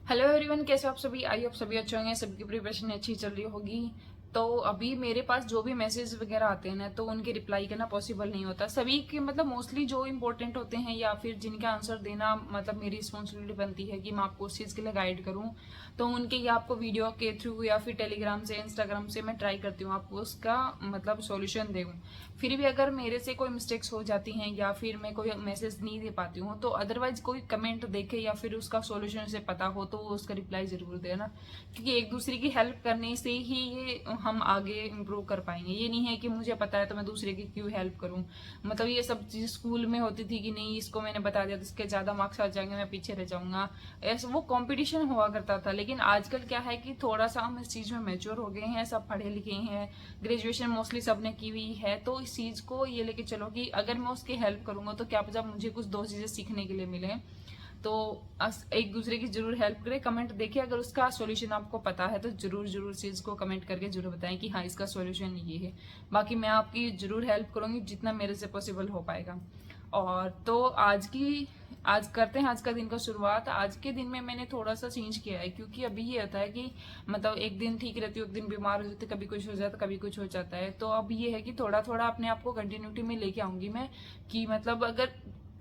Hello everyone, कैसे हो आप सभी। आई होप सभी अच्छे होंगे, सबकी प्रिपरेशन अच्छी चल रही होगी। तो अभी मेरे पास जो भी मैसेज वगैरह आते हैं ना, तो उनके रिप्लाई करना पॉसिबल नहीं होता सभी के, मतलब मोस्टली जो इंपॉर्टेंट होते हैं या फिर जिनका आंसर देना मतलब मेरी रिस्पॉन्सिबिलिटी बनती है कि मैं आपको उस चीज़ के लिए गाइड करूँ। तो उनके या आपको वीडियो के थ्रू या फिर टेलीग्राम से, इंस्टाग्राम से मैं ट्राई करती हूँ आपको उसका मतलब सॉल्यूशन दूँ। फिर भी अगर मेरे से कोई मिस्टेक्स हो जाती हैं या फिर मैं कोई मैसेज नहीं दे पाती हूँ, तो अदरवाइज कोई कमेंट देखे या फिर उसका सॉल्यूशन उसे पता हो तो वो उसका रिप्लाई जरूर देना। क्योंकि एक दूसरे की हेल्प करने से ही ये हम आगे इम्प्रूव कर पाएंगे। ये नहीं है कि मुझे पता है तो मैं दूसरे की क्यों हेल्प करूँ। मतलब ये सब चीज़ स्कूल में होती थी कि नहीं, इसको मैंने बता दिया तो इसके ज़्यादा मार्क्स आ जाएंगे, मैं पीछे रह जाऊंगा। ऐसा वो कंपटीशन हुआ करता था। लेकिन आजकल क्या है कि थोड़ा सा हम इस चीज़ में मेच्योर हो गए हैं, सब पढ़े लिखे हैं, ग्रेजुएशन मोस्टली सबने की हुई है। तो इस चीज़ को ये लेके चलो कि अगर मैं उसकी हेल्प करूंगा तो क्या पता मुझे कुछ दो चीज़ें सीखने के लिए मिले। तो एक दूसरे की जरूर हेल्प करें। कमेंट देखिए, अगर उसका सॉल्यूशन आपको पता है तो जरूर जरूर चीज़ को कमेंट करके जरूर बताएं कि हाँ इसका सॉल्यूशन ये है। बाकी मैं आपकी जरूर हेल्प करूंगी जितना मेरे से पॉसिबल हो पाएगा। और तो आज करते हैं आज का दिन का शुरुआत। आज के दिन में मैंने थोड़ा सा चेंज किया है, क्योंकि अभी ये होता है कि मतलब एक दिन ठीक रहती हूँ, एक दिन बीमार हो जाती, कभी कुछ हो जाता, कभी कुछ हो जाता है। तो अब ये है कि थोड़ा थोड़ा अपने आप को कंटिन्यूटी में लेके आऊंगी मैं, कि मतलब अगर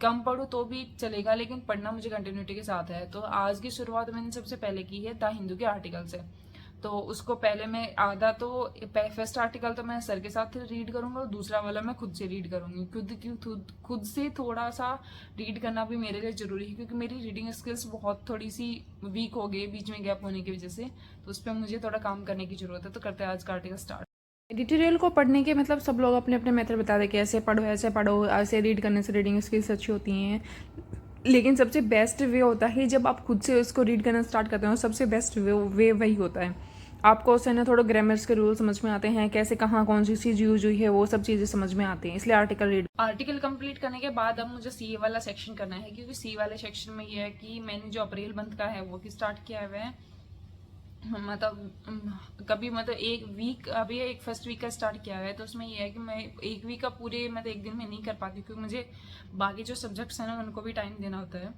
कम पढ़ूँ तो भी चलेगा लेकिन पढ़ना मुझे कंटिन्यूटी के साथ है। तो आज की शुरुआत मैंने सबसे पहले की है द हिंदू के आर्टिकल से। तो उसको पहले मैं आधा तो फर्स्ट आर्टिकल तो मैं सर के साथ रीड करूंगा और दूसरा वाला मैं खुद से रीड करूंगी। खुद से थोड़ा सा रीड करना भी मेरे लिए जरूरी है, क्योंकि मेरी रीडिंग स्किल्स बहुत थोड़ी सी वीक हो गई बीच में गैप होने की वजह से। तो उस पर मुझे थोड़ा काम करने की जरूरत है। तो करते हैं आज का आर्टिकल स्टार्ट। एडिटोरियल को पढ़ने के मतलब सब लोग अपने अपने मेथड बता दें कि ऐसे पढ़ो ऐसे रीड करने से रीडिंग स्किल्स अच्छी होती हैं। लेकिन सबसे बेस्ट वे होता है जब आप खुद से उसको रीड करना स्टार्ट करते हो। सबसे बेस्ट वे वही होता है। आपको उससे ना थोड़ा ग्रामर्स के रूल समझ में आते हैं, कैसे कहाँ कौन सी चीज़ यूज हुई है, वो सब चीज़ें समझ में आती हैं। इसलिए आर्टिकल कंप्लीट करने के बाद अब मुझे सी वाला सेक्शन करना है, क्योंकि सी वाले सेक्शन में ये है कि मैंने जो अप्रैल मंथ का है वो की स्टार्ट किया हुआ है। कभी मतलब एक वीक, अभी एक फर्स्ट वीक का स्टार्ट किया हुआ है। तो उसमें ये है कि मैं एक वीक का पूरे मतलब एक दिन में नहीं कर पाती, क्योंकि मुझे बाकी जो सब्जेक्ट्स हैं ना उनको भी टाइम देना होता है।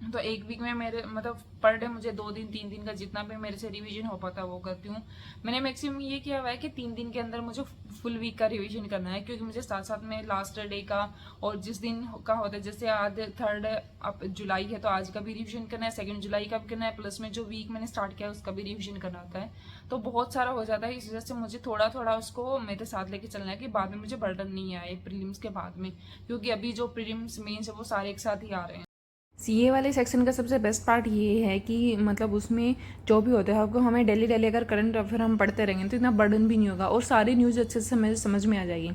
तो एक वीक में मेरे मतलब पर डे मुझे 2 दिन 3 दिन का जितना भी मेरे से रिवीजन हो पाता है वो करती हूँ। मैंने मैक्सिमम ये किया हुआ है कि 3 दिन के अंदर मुझे फुल वीक का रिवीजन करना है, क्योंकि मुझे साथ साथ में लास्ट डे का और जिस दिन का होता है, जैसे आज 3 जुलाई है तो आज का भी रिवीजन करना है, 2 जुलाई का भी करना है, प्लस में जो वीक मैंने स्टार्ट किया है उसका भी रिवीजन करना होता है। तो बहुत सारा हो जाता है। इस वजह से मुझे थोड़ा थोड़ा उसको मेरे साथ लेके चलना है कि बाद में मुझे बर्डन नहीं आए प्रीलिम्स के बाद में, क्योंकि अभी जो प्रीलिम्स मेंस है वो सारे एक साथ ही आ रहे हैं। सीए वाले सेक्शन का सबसे बेस्ट पार्ट ये है कि मतलब उसमें जो भी होता है आपको हमें डेली डेली अगर करंट अफेयर हम पढ़ते रहेंगे तो इतना बर्डन भी नहीं होगा और सारी न्यूज़ अच्छे से हमें समझ में आ जाएगी।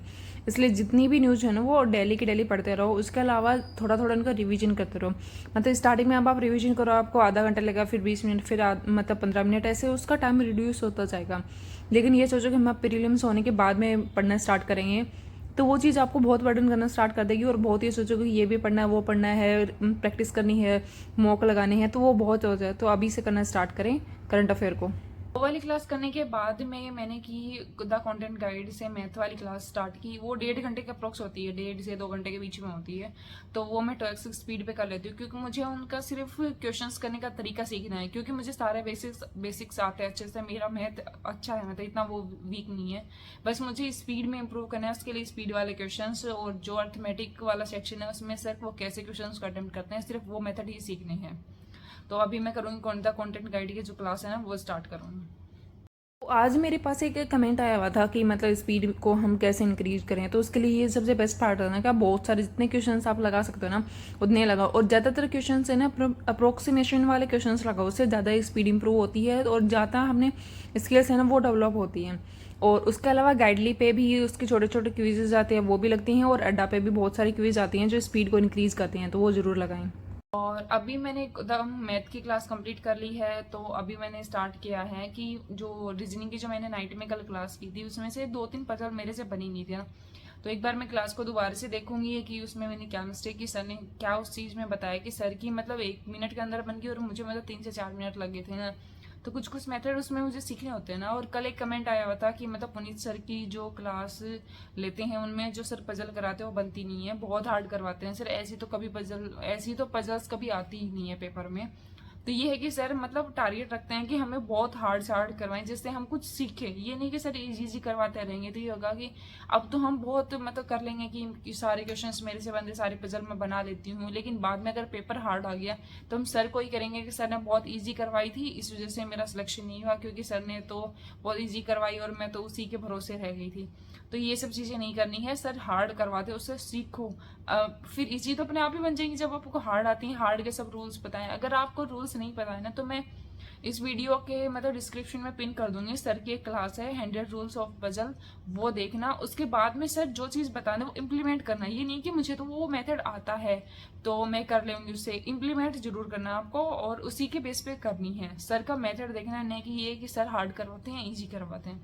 इसलिए जितनी भी न्यूज़ है ना वो डेली की डेली पढ़ते रहो। उसके अलावा थोड़ा थोड़ा उनका रिवीजन करते रहो। मतलब स्टार्टिंग में अब आप रिवीजन करो, आपको आधा घंटा लगेगा, फिर 20 मिनट, फिर मतलब 15 मिनट, ऐसे उसका टाइम रिड्यूस होता जाएगा। लेकिन ये सोचो कि हम प्रीलिम्स होने के बाद में पढ़ना स्टार्ट करेंगे तो वो चीज़ आपको बहुत बर्डन करना स्टार्ट कर देगी और बहुत ये सोचोगे कि ये भी पढ़ना है, वो पढ़ना है, प्रैक्टिस करनी है, मॉक लगाने हैं, तो वो बहुत हो जाए। तो अभी से करना स्टार्ट करें करंट अफेयर को। वो वाली क्लास करने के बाद में मैंने की द कंटेंट गाइड से मैथ वाली क्लास स्टार्ट की। वो 1.5 घंटे के अप्रोक्स होती है, 1.5 से 2 घंटे के बीच में होती है। तो वो मैं 12 स्पीड पे कर लेती हूँ, क्योंकि मुझे उनका सिर्फ क्वेश्चंस करने का तरीका सीखना है, क्योंकि मुझे सारे बेसिक्स आते हैं अच्छे से। मेरा मैथ अच्छा है, मतलब इतना वो वीक नहीं है। बस मुझे स्पीड में इंप्रूव करना है, उसके लिए स्पीड वाले क्वेश्चन और जो अर्थमेटिक वाला सेक्शन है उसमें सिर्फ वो कैसे क्वेश्चन को अटेम्प्ट करते हैं, सिर्फ वो मेथड ही सीखने हैं। तो अभी मैं करूँगी कौन सा कंटेंट गाइड की जो क्लास है ना वो स्टार्ट करूँगी। तो आज मेरे पास एक कमेंट आया हुआ था कि मतलब स्पीड को हम कैसे इंक्रीज करें। तो उसके लिए ये सबसे बेस्ट पार्ट है ना कि आप बहुत सारे जितने क्वेश्चंस आप लगा सकते हो ना उतने लगाओ, और ज़्यादातर क्वेश्चंस है ना अप्रोक्सीमेशन वाले क्वेश्चंस लगाओ, उससे ज़्यादा स्पीड इंप्रूव होती है और ज़्यादा हमने स्किल्स है ना वो डेवलप होती हैं। और उसके अलावा गाइडली पे भी उसके छोटे छोटे क्विजेज आते हैं, वो भी लगती हैं, और अड्डा पे भी बहुत सारी क्विज आती हैं जो स्पीड को इंक्रीज करती हैं, तो वो ज़रूर लगाएं। और अभी मैंने एकदम मैथ की क्लास कंप्लीट कर ली है। तो अभी मैंने स्टार्ट किया है कि जो रीजनिंग की जो मैंने नाइट में कल क्लास की थी उसमें से 2-3 पजल मेरे से बनी नहीं थी ना। तो एक बार मैं क्लास को दोबारा से देखूंगी कि उसमें मैंने क्या मिस्टेक की, सर ने क्या उस चीज़ में बताया कि सर की मतलब 1 मिनट के अंदर बन गई और मुझे मतलब 3 से 4 मिनट लग गए थे ना। तो कुछ कुछ मेथड उसमें मुझे सीखने होते हैं ना। और कल एक कमेंट आया हुआ था कि मतलब पुनीत सर की जो क्लास लेते हैं उनमें जो सर पजल कराते हैं वो बनती नहीं है, बहुत हार्ड करवाते हैं सर। ऐसी तो पजल्स कभी आती ही नहीं है पेपर में। तो ये है कि सर मतलब टारगेट रखते हैं कि हमें बहुत हार्ड से हार्ड करवाएं जिससे हम कुछ सीखें। ये नहीं कि सर इजी इजी करवाते रहेंगे तो ये होगा कि अब तो हम बहुत मतलब कर लेंगे कि सारे क्वेश्चंस मेरे से बनते, सारे पजल मैं बना लेती हूँ, लेकिन बाद में अगर पेपर हार्ड आ गया तो हम सर को ही करेंगे कि सर ने बहुत ईजी करवाई थी, इस वजह से मेरा सिलेक्शन नहीं हुआ, क्योंकि सर ने तो बहुत ईजी करवाई और मैं तो उसी के भरोसे रह गई थी। तो ये सब चीज़ें नहीं करनी है, सर हार्ड करवाते उससे सीखो। फिर इजी तो अपने आप ही बन जाएंगी जब आपको हार्ड आती है, हार्ड के सब रूल्स पता है। अगर आपको रूल्स नहीं पता है ना तो मैं इस वीडियो के मतलब डिस्क्रिप्शन में पिन कर दूंगी, सर की एक क्लास है 100 रूल्स ऑफ पजल, वो देखना। उसके बाद में सर जो चीज़ बताना वो इम्प्लीमेंट करना। ये नहीं कि मुझे तो वो मेथड आता है तो मैं कर लूँगी, उससे इम्प्लीमेंट जरूर करना आपको और उसी के बेस पे करनी है। सर का मेथड देखना, नहीं कि ये कि सर हार्ड करवाते हैं ईजी करवाते हैं।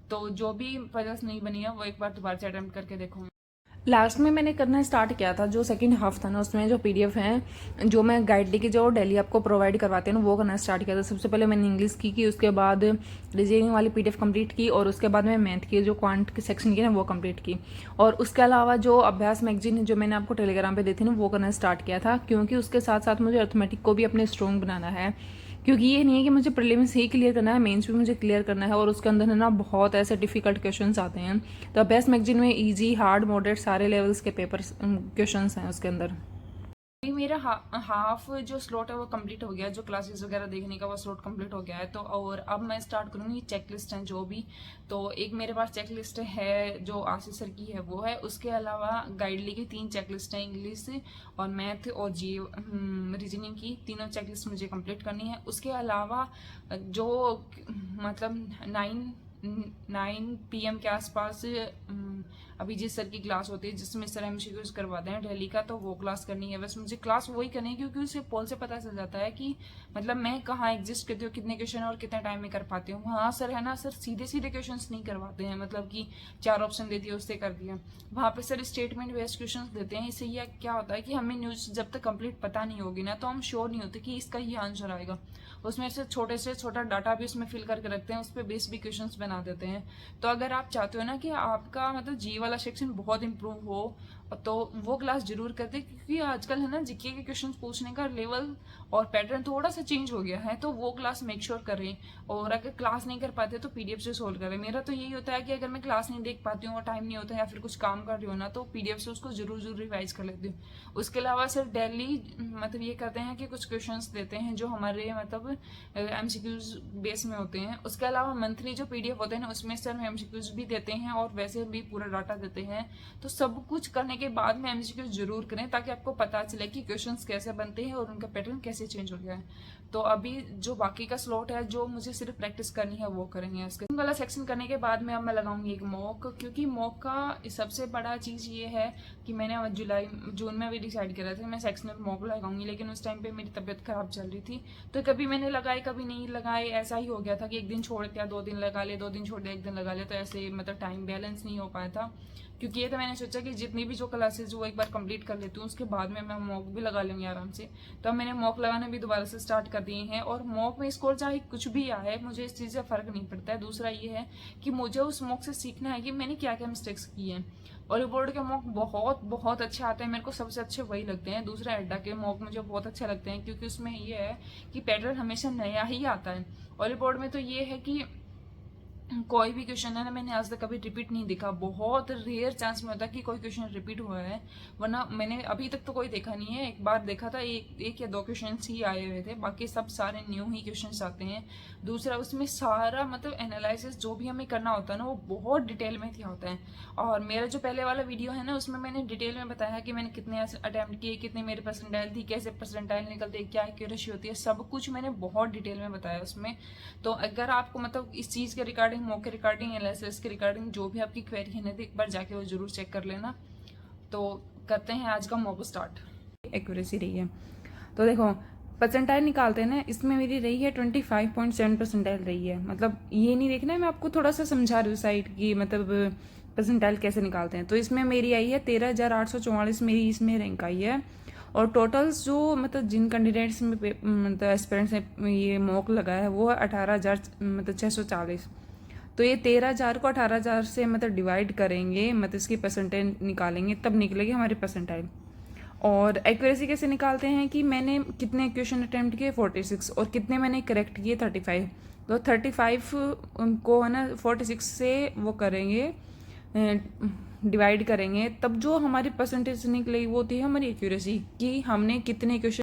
तो जो भी पजल्स नहीं बनी है वो एक बार दोबारा से अटेम्प्ट करके देखो। लास्ट में मैंने करना स्टार्ट किया था, जो सेकंड हाफ था ना उसमें जो पीडीएफ है जो मैं गाइड लेके जो डेली आपको प्रोवाइड करवाते हैं ना वो करना स्टार्ट किया था। सबसे पहले मैंने इंग्लिश की, उसके बाद रीजनिंग वाली पीडीएफ कंप्लीट की और उसके बाद मैं मैथ की जो क्वांट के सेक्शन की ना वो कंप्लीट की। और उसके अलावा जो अभ्यास मैगजीन जो मैंने आपको टेलीग्राम पे दी थी ना वो करना स्टार्ट किया था, क्योंकि उसके साथ साथ मुझे अर्थमेटिक को भी अपने स्ट्रॉन्ग बनाना है। क्योंकि ये नहीं है कि मुझे प्रीलिम्स ही क्लियर करना है, मेंस भी मुझे क्लियर करना है और उसके अंदर है ना बहुत ऐसे डिफिकल्ट क्वेश्चंस आते हैं। तो अभ्यास मैगजीन में इजी, हार्ड, मॉडरेट सारे लेवल्स के पेपर क्वेश्चंस हैं उसके अंदर। अभी मेरा हाफ जो स्लॉट है वो कंप्लीट हो गया, जो क्लासेस वगैरह देखने का वो स्लॉट कंप्लीट हो गया है। तो और अब मैं स्टार्ट करूँगी चेकलिस्ट हैं जो भी। तो एक मेरे पास चेकलिस्ट है जो आशीष सर की है वो है, उसके अलावा गाइडली की 3 चेकलिस्ट हैं, इंग्लिश और मैथ और जी रीजनिंग की, तीनों चेकलिस्ट मुझे कंप्लीट करनी है। उसके अलावा जो मतलब 9 PM के आसपास अभिजीत सर की क्लास होती है जिसमें सर MCQs करवाते हैं डेली का, तो वो क्लास करनी है। बस मुझे क्लास वही करनी है क्योंकि उससे पोल से पता चल जाता है कि मतलब मैं कहाँ एग्जिस्ट करती हूँ, कितने क्वेश्चन और कितने टाइम में कर पाती हूँ। हाँ सर है ना, सर सीधे सीधे क्वेश्चन नहीं करवाते हैं, मतलब कि 4 ऑप्शन दे दिए उससे कर दिया। वहाँ पे सर स्टेटमेंट बेस्ड क्वेश्चन देते हैं। इससे यह क्या होता है कि हमें न्यूज जब तक कंप्लीट पता नहीं होगी ना तो हम श्योर नहीं होते कि इसका ही आंसर आएगा। उसमें से छोटा डाटा भी उसमें फिल करके रखते हैं, उस पर बेस भी क्वेश्चंस बना देते हैं। तो अगर आप चाहते हो ना कि आपका मतलब जी वाला सेक्शन बहुत इंप्रूव हो तो वो क्लास जरूर करते, क्योंकि आजकल है ना जीके के क्वेश्चन पूछने का लेवल और पैटर्न थोड़ा सा चेंज हो गया है। तो वो क्लास मेक श्योर करें, और अगर क्लास नहीं कर पाते तो पीडीएफ से सोल्व करें। मेरा तो यही होता है कि अगर मैं क्लास नहीं देख पाती हूँ और टाइम नहीं होता या फिर कुछ काम कर रही हूँ ना तो पीडीएफ से उसको जरूर रिवाइज कर लेती हूँ। उसके अलावा सर डेली मतलब ये करते हैं कि कुछ क्वेश्चन देते हैं जो हमारे मतलब MCQs बेस में होते हैं। उसके अलावा मंथली जो पीडीएफ होते हैं ना उसमें सर MCQs भी देते हैं और वैसे भी पूरा डाटा देते हैं। तो सब कुछ करने के बाद में MCQs जरूर करें ताकि आपको पता चले कि क्वेश्चंस कैसे बनते हैं और उनका पैटर्न कैसे चेंज हो गया है। तो अभी जो बाकी का स्लॉट है जो मुझे सिर्फ प्रैक्टिस करनी है वो करेंगे। इसके वाला सेक्शन करने के बाद में अब मैं लगाऊंगी एक मॉक, क्योंकि मॉक का सबसे बड़ा चीज़ ये है कि मैंने जून में भी डिसाइड किया था मैं सेक्शनल मॉक लगाऊंगी, लेकिन उस टाइम पे मेरी तबीयत खराब चल रही थी तो कभी मैंने लगाए कभी नहीं लगाए, ऐसा ही हो गया था कि एक दिन छोड़ दिया, 2 दिन लगा ले, 2 दिन छोड़ दिया, 1 दिन लगा ले, तो ऐसे मतलब टाइम बैलेंस नहीं हो पाया था। क्योंकि ये तो मैंने सोचा कि जितनी भी जो क्लासेज वो एक बार कंप्लीट कर लेती हूँ उसके बाद में मैं मॉक भी लगा लूँगी आराम से। तो मैंने मॉक लगाना भी दोबारा से स्टार्ट कर दिए हैं और मॉक में स्कोर चाहे कुछ भी आए मुझे इस चीज़ से फ़र्क नहीं पड़ता है। दूसरा ये है कि मुझे उस मॉक से सीखना है कि मैंने क्या क्या मिस्टेक्स की हैं। और बोर्ड के मॉक बहुत बहुत अच्छे आते हैं, मेरे को सबसे अच्छे वही लगते हैं। दूसरा अड्डा के मॉक मुझे बहुत अच्छे लगते हैं क्योंकि उसमें ये है कि पैटर्न हमेशा नया ही आता है। और बोर्ड में तो ये है कि कोई भी क्वेश्चन है ना मैंने आज तक कभी रिपीट नहीं देखा, बहुत रेयर चांस में होता है कि कोई क्वेश्चन रिपीट हुआ है, वरना मैंने अभी तक तो कोई देखा नहीं है। एक बार देखा था, एक या 2 क्वेश्चन ही आए हुए थे, बाकी सब सारे न्यू ही क्वेश्चन आते हैं। दूसरा उसमें सारा मतलब एनालिसिस जो भी हमें करना होता है ना वो बहुत डिटेल में किया होता है। और मेरा जो पहले वाला वीडियो है ना उसमें मैंने डिटेल में बताया कि मैंने कितने अटैम्प्ट किए, कितने मेरे परसेंटाइल थी, कैसे परसेंटाइल निकलते, क्या एक्यूरेसी होती है, सब कुछ मैंने बहुत डिटेल में बताया उसमें। तो अगर आपको मतलब इस चीज़ के रिगार्डिंग, मॉक के रिगार्डिंग, एनालिसिस के रिगार्डिंग जो भी आपकी क्वेरी है ना तो एक बार जाके वो जरूर चेक कर लेना। तो करते हैं आज का मॉक स्टार्ट। एक्यूरेसी रही है तो देखो परसेंटाइल निकालते हैं ना, इसमें मेरी रही है 25.7 परसेंटाइल रही है। मतलब ये नहीं देखना है, मैं आपको थोड़ा सा समझा रही हूँ साइड की मतलब परसेंटाइल कैसे निकालते हैं। तो इसमें मेरी आई है 13,844 मेरी इसमें रैंक आई है। और टोटल्स जो मतलब जिन कैंडिडेट्स में मतलब एस्पिरेंट्स ने ये मॉक लगाया है वो है 18,000 मतलब 640। तो ये 13,000 को 18,000 से मतलब डिवाइड करेंगे, मतलब इसकी परसेंटेज निकालेंगे तब निकलेगी हमारी परसेंटाइल। और एक्यूरेसी कैसे निकालते हैं कि मैंने कितने क्वेश्चन अटेम्प्ट किए 46 और कितने मैंने करेक्ट किए 35। तो 35 को है ना 46 से वो करेंगे, डिवाइड करेंगे, तब जो हमारी परसेंटेज निकलेगी वो होती है हमारी एक्यूरेसी कि हमने कितने क्वेश्चन